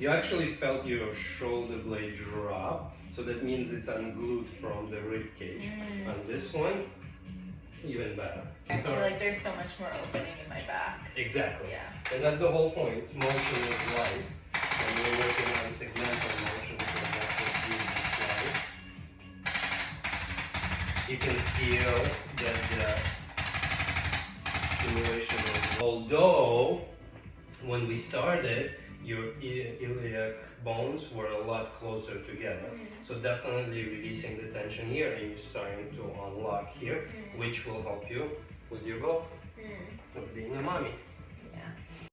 You actually felt your shoulder blade drop, so that means it's unglued from the rib cage. On this one, even better. I feel like there's so much more opening in my back. Exactly. Yeah. And that's the whole point. Motion is life. And we're working on segmental motion, so that's what you described. You can feel that the stimulation is. Although, when we started, your iliac bones were a lot closer together. So definitely releasing the tension here, and you're starting to unlock here, which will help you with your goal of being a mommy.